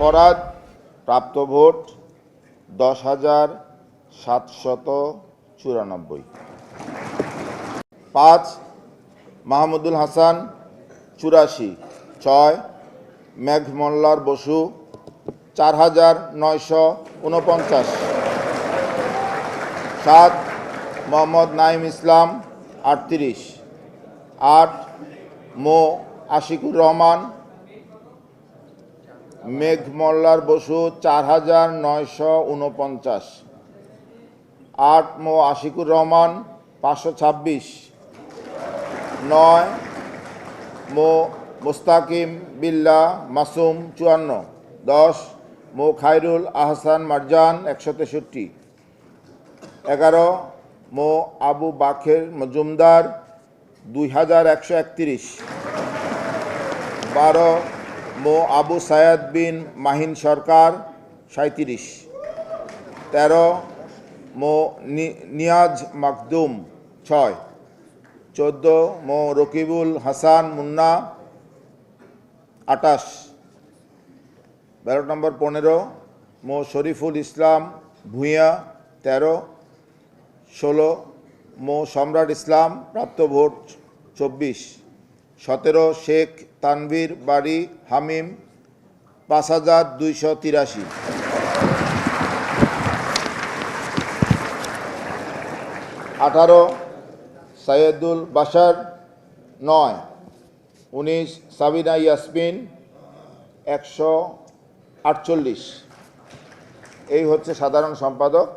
ফরাদ, প্রাপ্ত ভোট 10,794। 5 মাহমুদুল হাসান 84। 6 মেঘ মোল্লার বসু 4,949। 7 মোহাম্মদ নাইম ইসলাম 38। 8 মো আশিকুর রহমান। মেঘ মোল্লার বসু 4,949। 8 মো আশিকুর রহমান 526। 9 মো মুস্তাকিম বিল্লাহ মাসুম 54। 10 মো খায়রুল আহসান মারজান 163। 11 মো আবু বাকের মজুমদার 2131। 12 মো আবু সায়াদ বিন মাহিন সরকার 37। 13 মো নিয়াজ মাকদুম 6। 14 মো রকিবুল হাসান মুন্না 28। ব্যালট নম্বর 15 মো শরীফুল ইসলাম ভূঁইয়া 13। 16 মো সম্রাট ইসলাম, প্রাপ্ত ভোট 24। 17 শেখ তানভীর বাড়ি হামিম 5,283। 18 সৈয়দুল বাশার 9। 19 সাবিনা ইয়াসমিন 148। এই হচ্ছে সাধারণ সম্পাদক।